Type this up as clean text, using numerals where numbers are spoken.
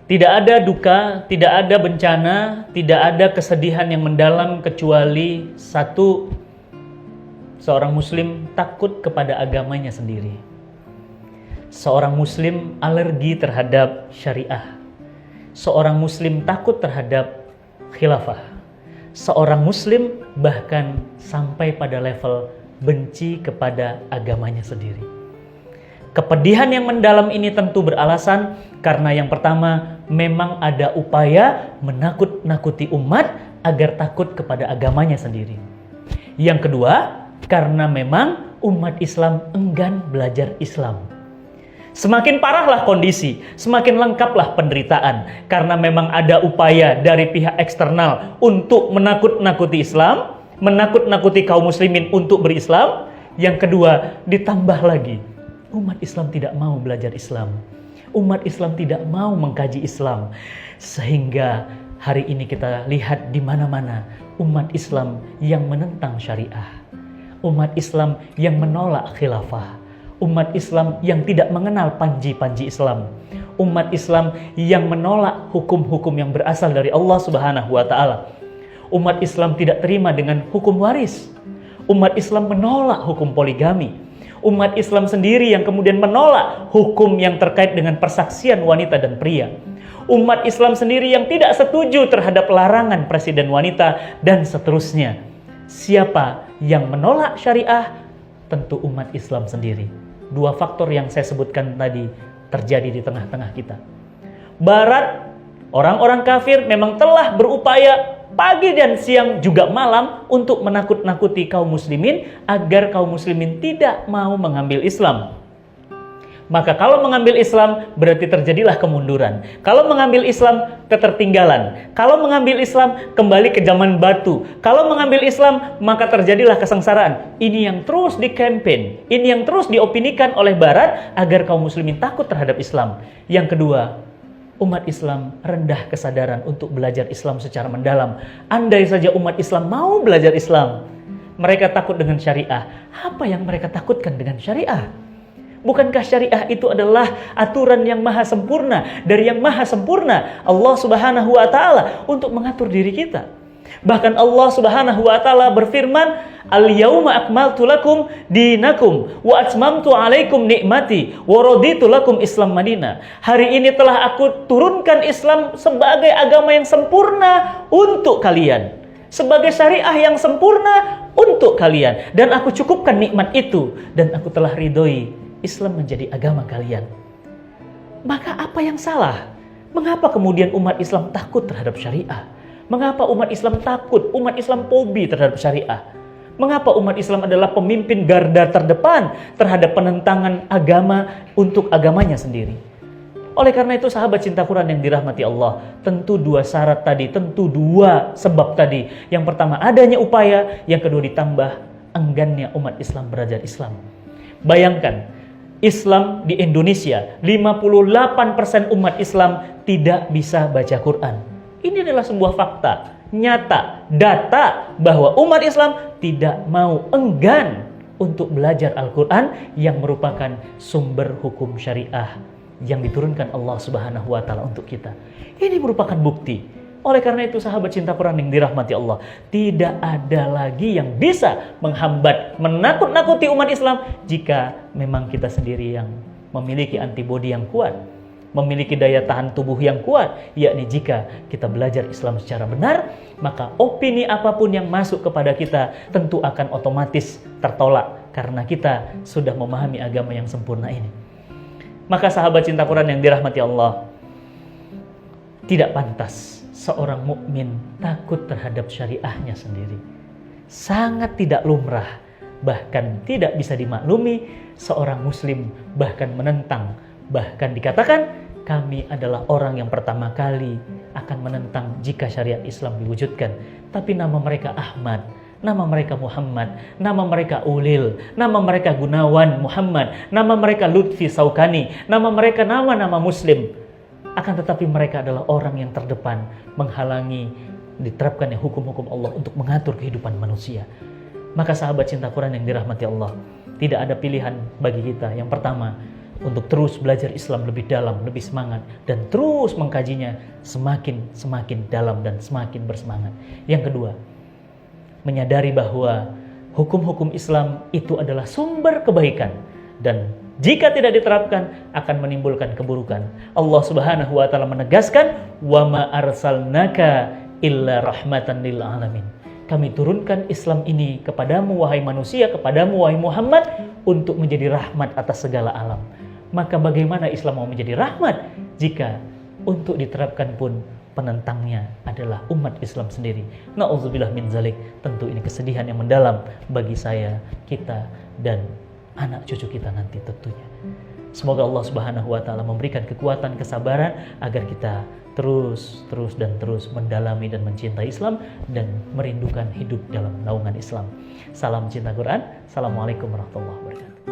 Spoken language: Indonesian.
Tidak ada duka, tidak ada bencana, tidak ada kesedihan yang mendalam kecuali satu, seorang muslim takut kepada agamanya sendiri. Seorang muslim alergi terhadap syariah. Seorang muslim takut terhadap khilafah. Seorang muslim bahkan sampai pada level benci kepada agamanya sendiri. Kepedihan yang mendalam ini tentu beralasan karena yang pertama, memang ada upaya menakut-nakuti umat agar takut kepada agamanya sendiri. Yang kedua, karena memang umat Islam enggan belajar Islam. Semakin parahlah kondisi, semakin lengkaplah penderitaan karena memang ada upaya dari pihak eksternal untuk menakut-nakuti Islam, menakut-nakuti kaum muslimin untuk berislam. Yang kedua, ditambah lagi, umat Islam tidak mau belajar Islam. Umat Islam tidak mau mengkaji Islam. Sehingga hari ini kita lihat di mana-mana umat Islam yang menentang syariah. Umat Islam yang menolak khilafah. Umat Islam yang tidak mengenal panji-panji Islam. Umat Islam yang menolak hukum-hukum yang berasal dari Allah Subhanahu wa taala. Umat Islam tidak terima dengan hukum waris. Umat Islam menolak hukum poligami. Umat Islam sendiri yang kemudian menolak hukum yang terkait dengan persaksian wanita dan pria. Umat Islam sendiri yang tidak setuju terhadap larangan presiden wanita dan seterusnya. Siapa yang menolak syariah? Tentu umat Islam sendiri. Dua faktor yang saya sebutkan tadi terjadi di tengah-tengah kita. Barat, orang-orang kafir memang telah berupaya pagi dan siang juga malam untuk menakut-nakuti kaum muslimin agar kaum muslimin tidak mau mengambil Islam. Maka kalau mengambil Islam berarti terjadilah kemunduran. Kalau mengambil Islam ketertinggalan. Kalau mengambil Islam kembali ke zaman batu. Kalau mengambil Islam maka terjadilah kesengsaraan. Ini yang terus dikampanye, ini yang terus diopinikan oleh Barat agar kaum muslimin takut terhadap Islam. Yang kedua, umat Islam rendah kesadaran untuk belajar Islam secara mendalam. Andai saja umat Islam mau belajar Islam, mereka takut dengan syariah. Apa yang mereka takutkan dengan syariah? Bukankah syariah itu adalah aturan yang maha sempurna, dari yang maha sempurna Allah Subhanahu wa taala untuk mengatur diri kita. Bahkan Allah Subhanahu wa taala berfirman, "Al-yauma akmaltu lakum dinakum wa atmamtu 'alaikum ni'mati wa raditu lakum Islam Madinah." Hari ini telah aku turunkan Islam sebagai agama yang sempurna untuk kalian, sebagai syariah yang sempurna untuk kalian, dan aku cukupkan nikmat itu dan aku telah ridhoi Islam menjadi agama kalian. Maka apa yang salah? Mengapa kemudian umat Islam takut terhadap syariah? Mengapa umat Islam takut, umat Islam fobi terhadap syariah? Mengapa umat Islam adalah pemimpin garda terdepan terhadap penentangan agama untuk agamanya sendiri? Oleh karena itu sahabat cinta Quran yang dirahmati Allah, tentu dua syarat tadi, tentu dua sebab tadi. Yang pertama adanya upaya, yang kedua ditambah enggannya umat Islam belajar Islam. Bayangkan, Islam di Indonesia, 58% umat Islam tidak bisa baca Quran. Ini adalah sebuah fakta, nyata, data bahwa umat Islam tidak mau, enggan untuk belajar Al-Quran yang merupakan sumber hukum syariah yang diturunkan Allah Subhanahu wa taala untuk kita. Ini merupakan bukti. Oleh karena itu sahabat cinta Quran yang dirahmati Allah, tidak ada lagi yang bisa menghambat, menakut-nakuti umat Islam jika memang kita sendiri yang memiliki antibodi yang kuat, memiliki daya tahan tubuh yang kuat, yakni jika kita belajar Islam secara benar, maka opini apapun yang masuk kepada kita tentu akan otomatis tertolak karena kita sudah memahami agama yang sempurna ini. Maka sahabat cinta Quran yang dirahmati Allah, tidak pantas seorang mukmin takut terhadap syariahnya sendiri. Sangat tidak lumrah, bahkan tidak bisa dimaklumi seorang muslim bahkan menentang, bahkan dikatakan kami adalah orang yang pertama kali akan menentang jika syariat Islam diwujudkan. Tapi nama mereka Ahmad, nama mereka Muhammad, nama mereka Ulil, nama mereka Gunawan Muhammad, nama mereka Lutfi Saukani, nama mereka nama-nama muslim. Akan tetapi mereka adalah orang yang terdepan menghalangi diterapkannya hukum-hukum Allah untuk mengatur kehidupan manusia. Maka sahabat cinta Quran yang dirahmati Allah, tidak ada pilihan bagi kita. Yang pertama, untuk terus belajar Islam lebih dalam, lebih semangat, dan terus mengkajinya semakin dalam dan semakin bersemangat. Yang kedua, menyadari bahwa hukum-hukum Islam itu adalah sumber kebaikan, dan jika tidak diterapkan akan menimbulkan keburukan. Allah Subhanahu wa taala menegaskan, "Wa ma arsalnaka illa rahmatan lil alamin." Kami turunkan Islam ini kepadamu wahai manusia, kepadamu wahai Muhammad, untuk menjadi rahmat atas segala alam. Maka bagaimana Islam mau menjadi rahmat jika untuk diterapkan pun penentangnya adalah umat Islam sendiri? Na'udzubillah min zalik. Tentu ini kesedihan yang mendalam bagi saya, kita, dan anak cucu kita nanti tentunya. Semoga Allah Subhanahu wa taala memberikan kekuatan, kesabaran agar kita terus mendalami dan mencintai Islam dan merindukan hidup dalam naungan Islam. Salam cinta Quran. Assalamualaikum warahmatullahi wabarakatuh.